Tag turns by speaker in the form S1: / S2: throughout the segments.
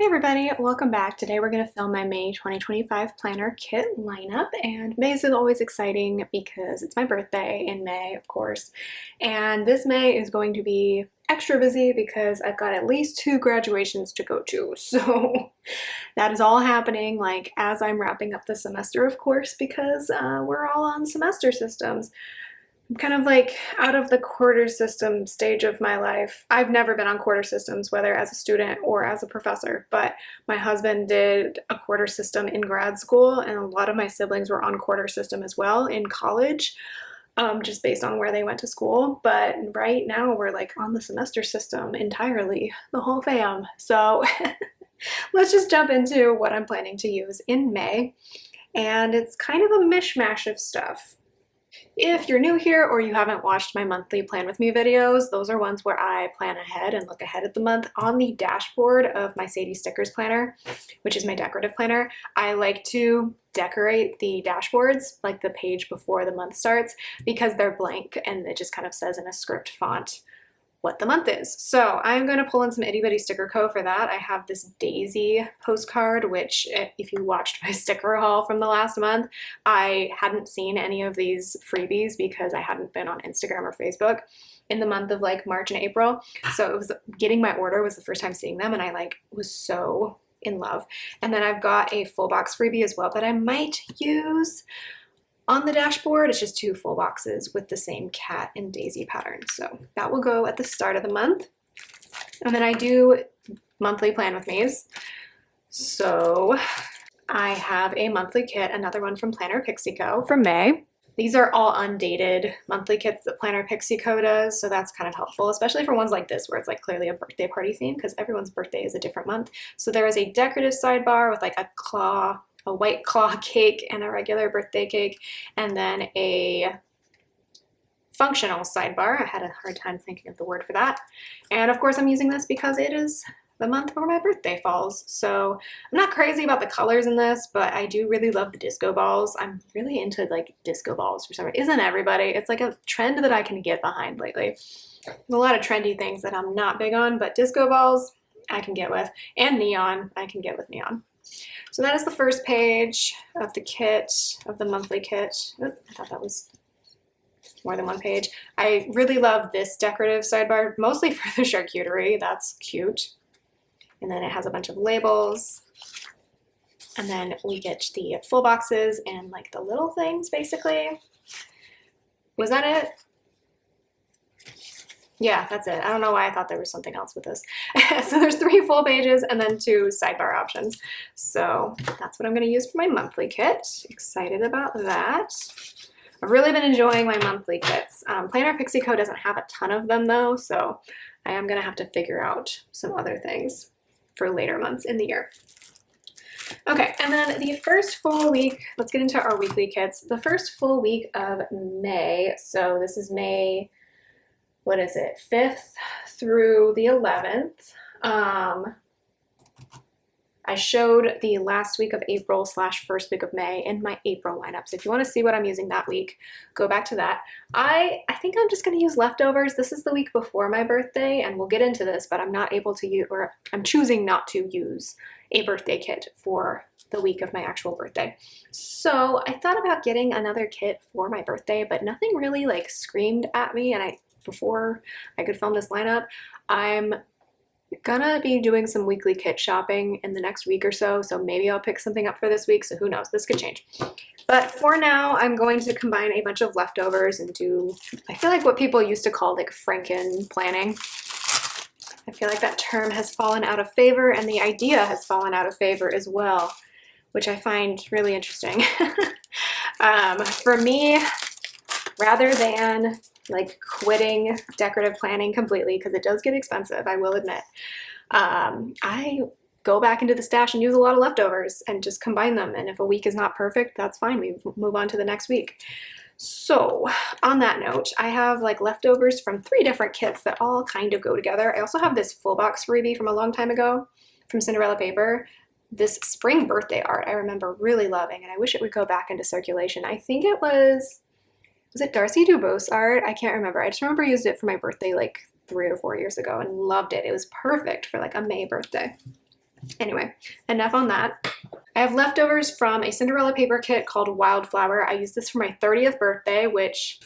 S1: Hey everybody, welcome back. Today we're going to film my May 2025 planner kit lineup, and May's is always exciting because it's my birthday in May, of course, and this May is going to be extra busy because I've got at least 2 graduations to go to, so that is all happening like as I'm wrapping up the semester, of course, because we're all on semester systems. I'm kind of like out of the quarter system stage of my life. I've never been on quarter systems, whether as a student or as a professor, but my husband did a quarter system in grad school, and a lot of my siblings were on quarter system as well in college, just based on where they went to school. But right now we're like on the semester system entirely, the whole fam. So let's just jump into what I'm planning to use in May. And it's kind of a mishmash of stuff. If you're new here or you haven't watched my monthly plan with me videos, those are ones where I plan ahead and look ahead at the month. On the dashboard of my Sadie Stickers planner, which is my decorative planner, I like to decorate the dashboards, like the page before the month starts, because they're blank and it just kind of says in a script font what the month is. So I'm going to pull in some Itty Bitty Sticker Co. for that. I have this Daisy postcard, which if you watched my sticker haul from the last month, I hadn't seen any of these freebies because I hadn't been on Instagram or Facebook in the month of like March and April. So it was getting my order was the first time seeing them, and I like was so in love. And then I've got a full box freebie as well that I might use on the dashboard. It's just 2 full boxes with the same cat and daisy pattern. So that will go at the start of the month. And then I do monthly plan with me's. So I have a monthly kit, another one from Planner Pixie Co. from May. These are all undated monthly kits that Planner Pixie Co. does, so that's kind of helpful, especially for ones like this where it's like clearly a birthday party theme, because everyone's birthday is a different month. So there is a decorative sidebar with like a white claw cake and a regular birthday cake, and then a functional sidebar. I had a hard time thinking of the word for that. And of course I'm using this because it is the month where my birthday falls. So I'm not crazy about the colors in this, but I do really love the disco balls. I'm really into like disco balls for some reason. Isn't everybody? It's like a trend that I can get behind lately. There's a lot of trendy things that I'm not big on, but disco balls I can get with, and neon I can get with neon. So that is the first page of the kit, of the monthly kit. Oop, I thought that was more than one page. I really love this decorative sidebar, mostly for the charcuterie. That's cute. And then it has a bunch of labels. And then we get the full boxes and like the little things, basically. Was that it? Yeah, that's it. I don't know why I thought there was something else with this. So there's 3 full pages and then 2 sidebar options. So that's what I'm going to use for my monthly kit. Excited about that. I've really been enjoying my monthly kits. Planner Pixie Co. doesn't have a ton of them though, so I am going to have to figure out some other things for later months in the year. Okay, and then the first full week, let's get into our weekly kits. The first full week of May, so this is May, what is it, 5th through the 11th. I showed the last week of April / first week of May in my April lineup. So if you want to see what I'm using that week, go back to that. I think I'm just going to use leftovers. This is the week before my birthday, and we'll get into this, but I'm not able to use, or I'm choosing not to use a birthday kit for the week of my actual birthday. So I thought about getting another kit for my birthday, but nothing really like screamed at me. And before I could film this lineup, I'm gonna be doing some weekly kit shopping in the next week or so, so maybe I'll pick something up for this week, so who knows, this could change. But for now, I'm going to combine a bunch of leftovers and do, I feel like what people used to call like Franken planning. I feel like that term has fallen out of favor, and the idea has fallen out of favor as well, which I find really interesting. For me, rather than like quitting decorative planning completely, because it does get expensive, I will admit, I go back into the stash and use a lot of leftovers and just combine them. And if a week is not perfect, that's fine. We move on to the next week. So on that note, I have like leftovers from 3 different kits that all kind of go together. I also have this full box freebie from a long time ago from Cinderella Paper. This spring birthday art I remember really loving, and I wish it would go back into circulation. I think it was it Darcy Dubose art? I can't remember. I just remember I used it for my birthday like 3 or 4 years ago and loved it. It was perfect for like a May birthday. Anyway, enough on that. I have leftovers from a Cinderella paper kit called Wildflower. I used this for my 30th birthday, which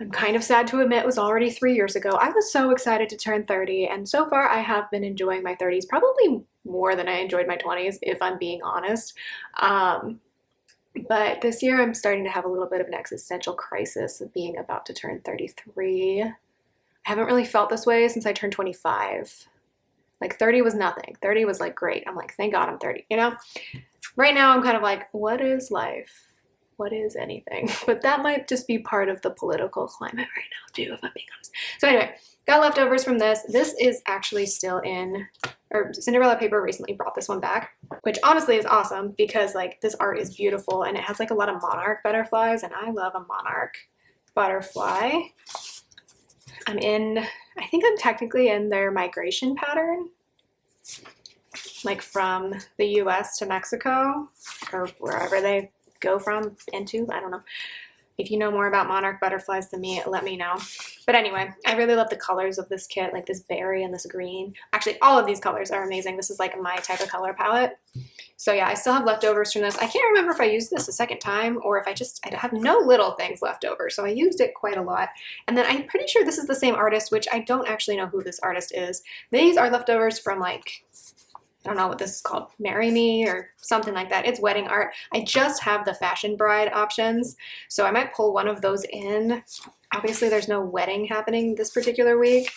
S1: I'm kind of sad to admit was already 3 years ago. I was so excited to turn 30, and so far I have been enjoying my 30s probably more than I enjoyed my 20s, if I'm being honest. But this year I'm starting to have a little bit of an existential crisis of being about to turn 33. I haven't really felt this way since I turned 25. Like 30 was nothing. 30 was like great. I'm like, thank God I'm 30, you know? Right now I'm kind of like, what is life? What is anything? But that might just be part of the political climate right now too, if I'm being honest. So anyway, got leftovers from this. This is actually still in, or Cinderella paper recently brought this one back, which honestly is awesome because like this art is beautiful and it has like a lot of monarch butterflies, and I love a monarch butterfly. I think I'm technically in their migration pattern, like from the US to Mexico or wherever they go from into, I don't know. If you know more about monarch butterflies than me, let me know. But anyway, I really love the colors of this kit, like this berry and this green. Actually, all of these colors are amazing. This is like my type of color palette. So yeah, I still have leftovers from this. I can't remember if I used this a second time or if I have no little things left over. So I used it quite a lot. And then I'm pretty sure this is the same artist, which I don't actually know who this artist is. These are leftovers from like, I don't know what this is called, Marry Me or something like that. It's wedding art. I just have the fashion bride options, so I might pull one of those in. Obviously there's no wedding happening this particular week,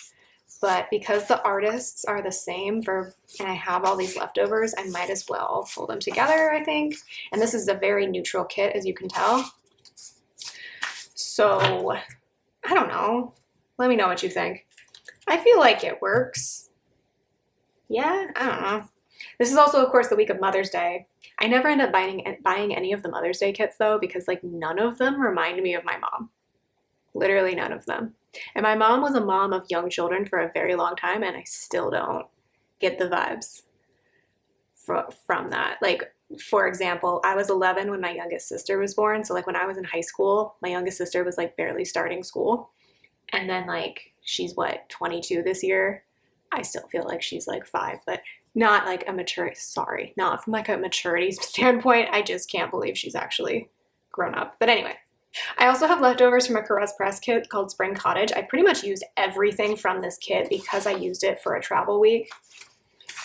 S1: but because the artists are the same and I have all these leftovers, I might as well pull them together, I think. And this is a very neutral kit, as you can tell. So I don't know. Let me know what you think. I feel like it works. Yeah, I don't know. This is also, of course, the week of Mother's Day. I never end up buying any of the Mother's Day kits, though, because, like, none of them remind me of my mom. Literally none of them. And my mom was a mom of young children for a very long time, and I still don't get the vibes from that. Like, for example, I was 11 when my youngest sister was born. So, like, when I was in high school, my youngest sister was, like, barely starting school. And then, like, she's, what, 22 this year? I still feel like she's, like, 5, but not like a not from like a maturity standpoint. I just can't believe she's actually grown up. But anyway, I also have leftovers from a Caress Press kit called Spring Cottage. I pretty much used everything from this kit because I used it for a travel week.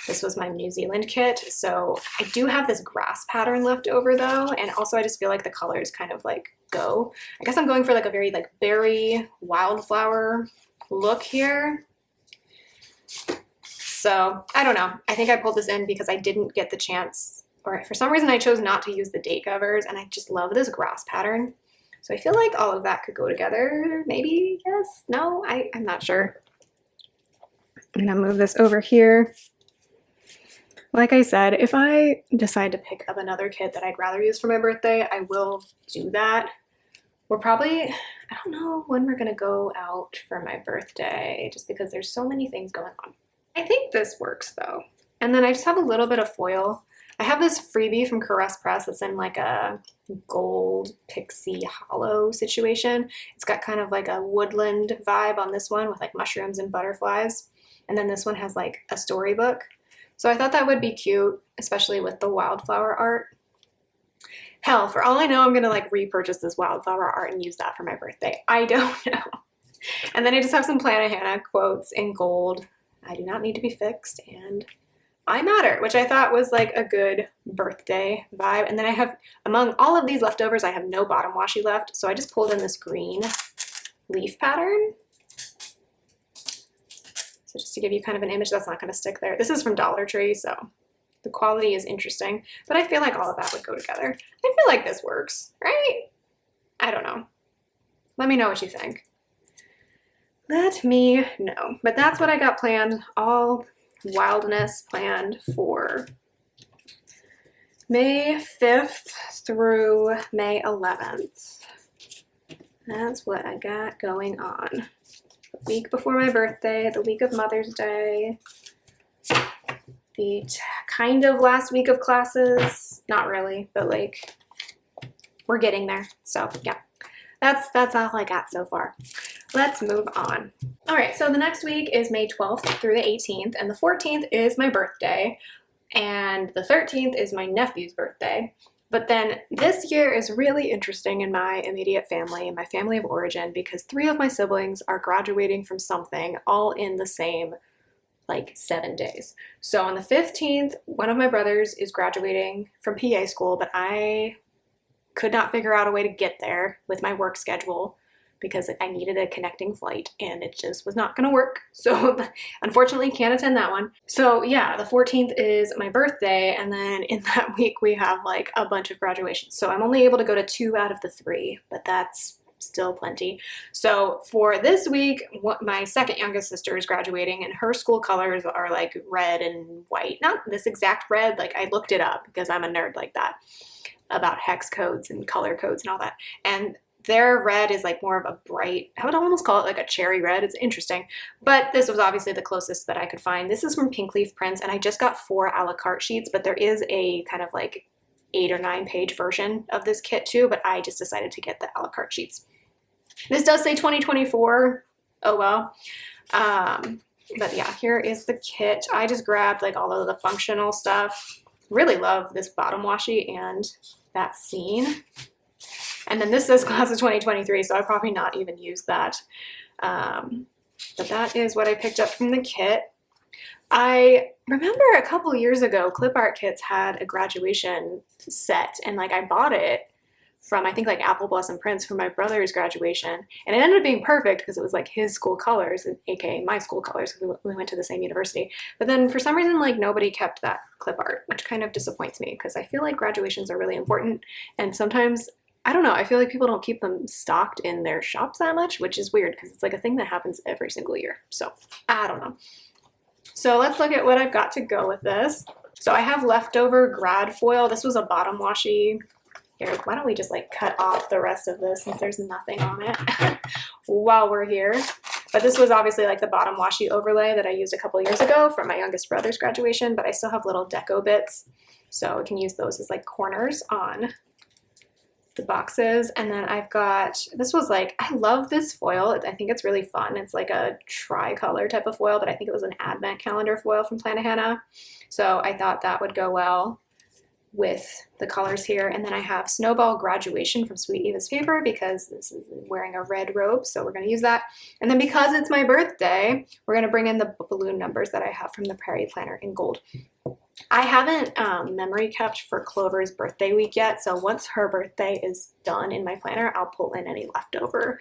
S1: This was my New Zealand kit. So I do have this grass pattern left over though. And also I just feel like the colors kind of like go. I guess I'm going for like a very like berry wildflower look here. So I don't know. I think I pulled this in because I didn't get the chance, or for some reason I chose not to use the date covers, and I just love this grass pattern. So I feel like all of that could go together. Maybe, yes, no, I'm not sure. I'm gonna move this over here. Like I said, if I decide to pick up another kit that I'd rather use for my birthday, I will do that. We're probably, I don't know when we're gonna go out for my birthday, just because there's so many things going on. I think this works though. And then I just have a little bit of foil. I have this freebie from Caress Press that's in like a gold pixie hollow situation. It's got kind of like a woodland vibe on this one with like mushrooms and butterflies. And then this one has like a storybook. So I thought that would be cute, especially with the wildflower art. Hell, for all I know, I'm gonna like repurchase this wildflower art and use that for my birthday. I don't know. And then I just have some Planahannah quotes in gold. I do not need to be fixed, and I matter, which I thought was like a good birthday vibe. And then I have, among all of these leftovers, I have no bottom washi left, so I just pulled in this green leaf pattern. So just to give you kind of an image, that's not going to stick there. This is from Dollar Tree, so the quality is interesting, but I feel like all of that would go together. I feel like this works, right? I don't know. Let me know what you think. Let me know. But that's what I got planned, all wildness planned for May 5th through May 11th. That's what I got going on. The week before my birthday, the week of Mother's Day, the kind of last week of classes. Not really, but like we're getting there. So yeah, that's all I got so far. Let's move on. All right, so the next week is May 12th through the 18th, and the 14th is my birthday. And the 13th is my nephew's birthday. But then this year is really interesting in my immediate family, my family of origin, because 3 of my siblings are graduating from something all in the same like 7 days. So on the 15th, one of my brothers is graduating from PA school, but I could not figure out a way to get there with my work schedule because I needed a connecting flight and it just was not going to work. So unfortunately can't attend that one. So yeah, the 14th is my birthday, and then in that week we have like a bunch of graduations. So I'm only able to go to 2 out of the 3, but that's still plenty. So for this week, my second youngest sister is graduating, and her school colors are like red and white. Not this exact red, like I looked it up because I'm a nerd like that, about hex codes and color codes and all that. And their red is like more of a bright, I would almost call it like a cherry red. It's interesting. But this was obviously the closest that I could find. This is from Pink Leaf Prints, and I just got 4 a la carte sheets, but there is a kind of like 8 or 9 page version of this kit too, but I just decided to get the a la carte sheets. This does say 2024. Oh well. But yeah, here is the kit. I just grabbed like all of the functional stuff. Really love this bottom washi and that scene. And then this says class of 2023, so I'll probably not even use that. But that is what I picked up from the kit. I remember a couple years ago, Clip Art Kits had a graduation set, and like I bought it from I think like Apple Blossom Prints for my brother's graduation, and it ended up being perfect because it was like his school colors, aka my school colors, because we went to the same university. But then for some reason, like nobody kept that clip art, which kind of disappoints me because I feel like graduations are really important, and sometimes I don't know, I feel like people don't keep them stocked in their shops that much, which is weird because it's like a thing that happens every single year. So I don't know. So let's look at what I've got to go with this. So I have leftover grad foil. This was a bottom washi. Here, why don't we just like cut off the rest of this since there's nothing on it while we're here. But this was obviously like the bottom washi overlay that I used a couple years ago for my youngest brother's graduation, but I still have little deco bits. So I can use those as like corners on the boxes. And then I've got, this was like, I love this foil. I think it's really fun. It's like a tricolor type of foil, but I think it was an advent calendar foil from Plantahana. So I thought that would go well with the colors here. And then I have Snowball Graduation from Sweet Eva's Paper because this is wearing a red robe, so we're going to use that. And then because it's my birthday, we're going to bring in the balloon numbers that I have from the Prairie Planner in gold. I haven't memory kept for Clover's birthday week yet, so once her birthday is done in my planner, I'll pull in any leftover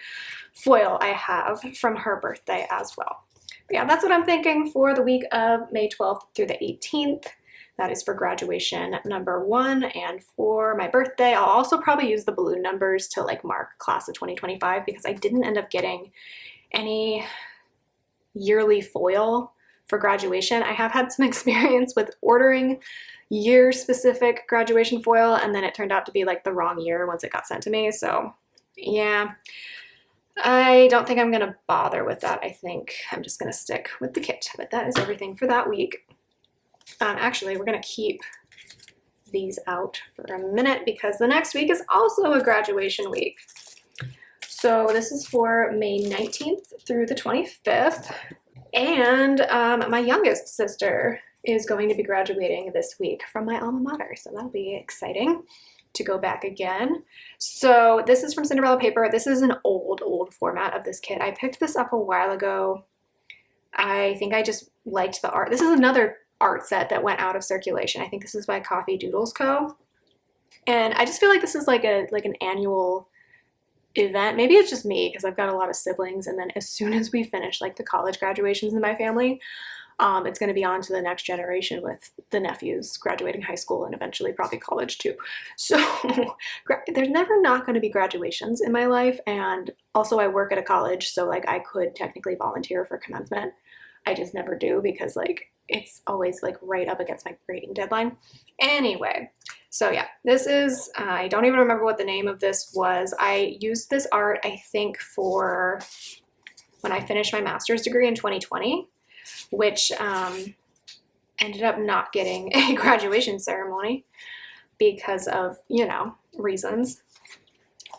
S1: foil I have from her birthday as well. But yeah, that's what I'm thinking for the week of May 12th through the 18th. That is for graduation number 1, and for my birthday, I'll also probably use the balloon numbers to like mark class of 2025 because I didn't end up getting any yearly foil for graduation. I have had some experience with ordering year-specific graduation foil, and then it turned out to be like the wrong year once it got sent to me. So yeah, I don't think I'm gonna bother with that. I think I'm just gonna stick with the kit, but that is everything for that week. Actually, we're gonna keep these out for a minute because the next week is also a graduation week. So this is for May 19th through the 25th. And my youngest sister is going to be graduating this week from my alma mater, so that'll be exciting to go back again. So this is from Cinderella Paper. This is an old format of this kit. I picked this up a while ago. I think I just liked the art. This is another art set that went out of circulation. I think this is by Coffee Doodles Co. And I just feel like this is like an annual event. Maybe it's just me because I've got a lot of siblings, and then as soon as we finish like the college graduations in my family, it's going to be on to the next generation with the nephews graduating high school and eventually probably college too. So there's never not going to be graduations in my life, and also I work at a college, so like I could technically volunteer for commencement. I just never do because like it's always like right up against my grading deadline. Anyway, so yeah, this is, I don't even remember what the name of this was. I used this art, I think, for when I finished my master's degree in 2020, which ended up not getting a graduation ceremony because of, you know, reasons,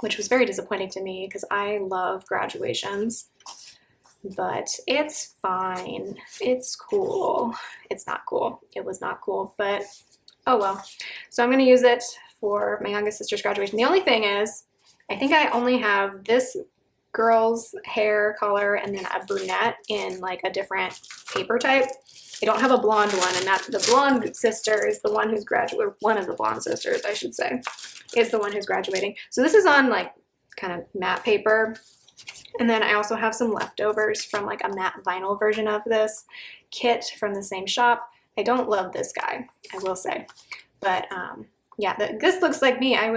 S1: which was very disappointing to me because I love graduations. but it's fine. It's cool. It's not cool. It was not cool, but oh well. So I'm gonna use it for my youngest sister's graduation. The only thing is, I think I only have this girl's hair color and then a brunette in like a different paper type. I don't have a blonde one, and that the blonde sister is the one who's graduating. One of the blonde sisters, I should say, is the one who's graduating. So this is on like kind of matte paper. And then I also have some leftovers from like a matte vinyl version of this kit from the same shop. I don't love this guy, I will say. But yeah, this looks like me. I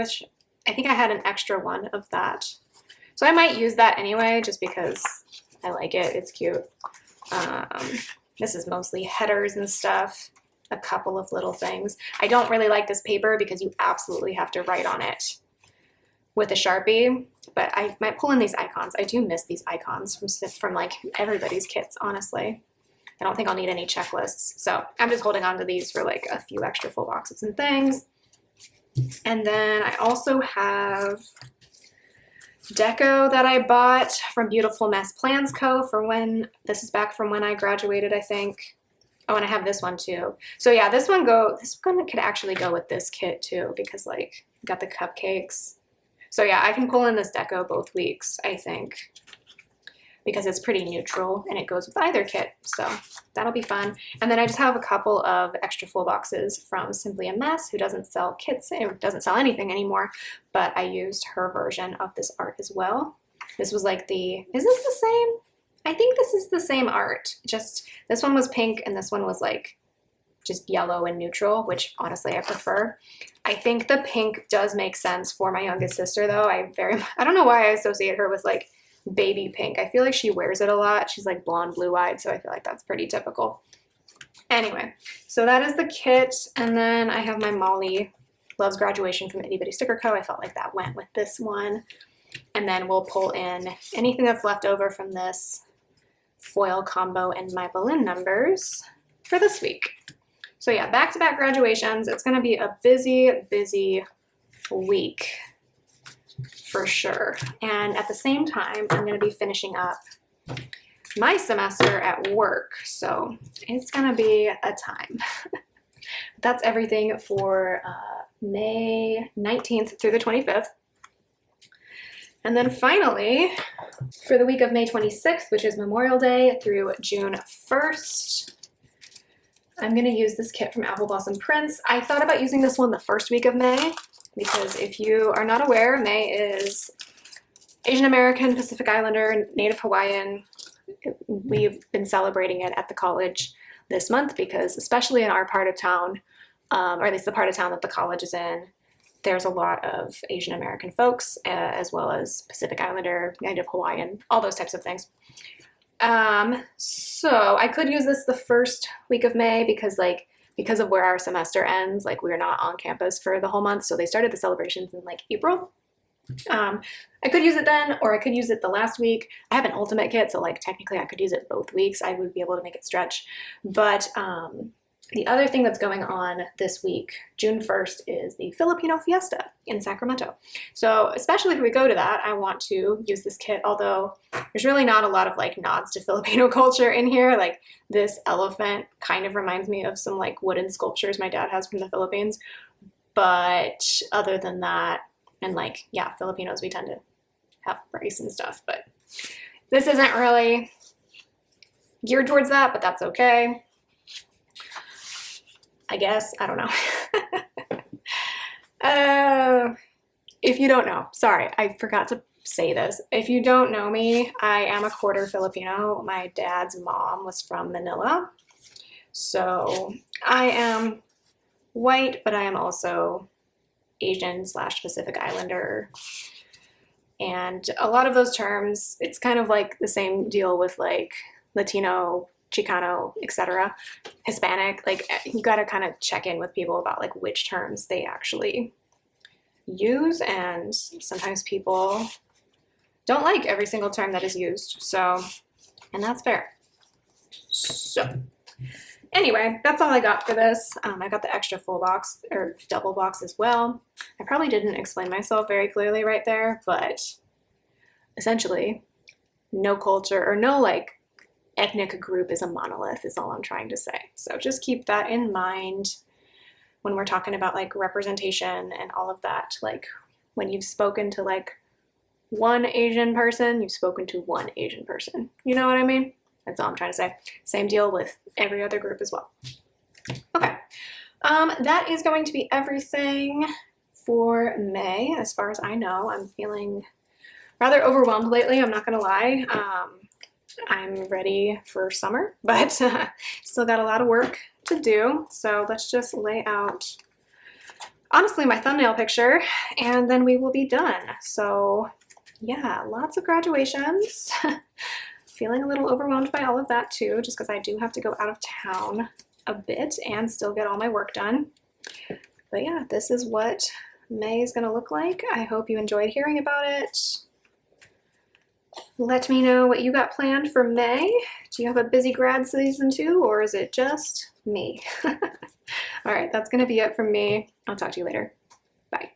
S1: think I had an extra one of that. So I might use that anyway, just because I like it. It's cute. This is mostly headers and stuff. A couple of little things. I don't really like this paper because you absolutely have to write on it with a Sharpie, but I might pull in these icons. I do miss these icons from like everybody's kits, honestly. I don't think I'll need any checklists. So I'm just holding on to these for like a few extra full boxes and things. And then I also have deco that I bought from Beautiful Mess Plans Co. for when, this is back from when I graduated, I think. Oh, and I have this one too. So yeah, this one could actually go with this kit too, because like got the cupcakes. So yeah, I can pull in this deco both weeks, I think, because it's pretty neutral and it goes with either kit. So that'll be fun. And then I just have a couple of extra full boxes from Simply a Mess, who doesn't sell kits, it doesn't sell anything anymore, but I used her version of this art as well. This was like is this the same? I think this is the same art. Just this one was pink and this one was like just yellow and neutral, which honestly I prefer. I think the pink does make sense for my youngest sister though. I don't know why I associate her with like baby pink. I feel like she wears it a lot. She's like blonde, blue-eyed, so I feel like that's pretty typical. Anyway, so that is the kit, and then I have my Molly Loves Graduation from Itty Bitty Sticker Co. I felt like that went with this one. And then we'll pull in anything that's left over from this foil combo and my balloon numbers for this week. So yeah, back-to-back graduations. It's gonna be a busy, busy week for sure. And at the same time, I'm gonna be finishing up my semester at work. So it's gonna be a time. That's everything for May 19th through the 25th. And then finally, for the week of May 26th, which is Memorial Day, through June 1st, I'm gonna use this kit from Apple Blossom Prints. I thought about using this one the first week of May, because if you are not aware, May is Asian American, Pacific Islander, Native Hawaiian. We've been celebrating it at the college this month because, especially in our part of town, or at least the part of town that the college is in, there's a lot of Asian American folks, as well as Pacific Islander, Native Hawaiian, all those types of things. So I could use this the first week of May because of where our semester ends, like we're not on campus for the whole month. So they started the celebrations in like April. I could use it then, or I could use it the last week. I have an ultimate kit, so like technically I could use it both weeks. I would be able to make it stretch. But the other thing that's going on this week, June 1st, is the Filipino Fiesta in Sacramento. So especially if we go to that, I want to use this kit, although there's really not a lot of like nods to Filipino culture in here. Like this elephant kind of reminds me of some like wooden sculptures my dad has from the Philippines. But other than that, and like, yeah, Filipinos, we tend to have rice and stuff, but this isn't really geared towards that, but that's okay. I guess, I don't know. If you don't know, sorry, I forgot to say this. If you don't know me, I am a quarter Filipino. My dad's mom was from Manila. So I am white, but I am also Asian / Pacific Islander. And a lot of those terms, it's kind of like the same deal with like Latino, Chicano, etc. Hispanic, like you got to kind of check in with people about like which terms they actually use, and sometimes people don't like every single term that is used, so, and that's fair. So anyway, that's all I got for this. I got the extra full box or double box as well. I probably didn't explain myself very clearly right there, but essentially no culture or no like ethnic group is a monolith is all I'm trying to say. So just keep that in mind when we're talking about like representation and all of that. Like when you've spoken to like one Asian person, you've spoken to one Asian person. You know what I mean? That's all I'm trying to say. Same deal with every other group as well. Okay, that is going to be everything for May. As far as I know, I'm feeling rather overwhelmed lately, I'm not gonna lie. I'm ready for summer, but still got a lot of work to do. So let's just lay out, honestly, my thumbnail picture, and then we will be done. So yeah, lots of graduations. Feeling a little overwhelmed by all of that too, just because I do have to go out of town a bit and still get all my work done. But yeah, this is what May is gonna look like. I hope you enjoyed hearing about it. Let me know what you got planned for May. Do you have a busy grad season too, or is it just me? All right, that's gonna be it from me. I'll talk to you later. Bye.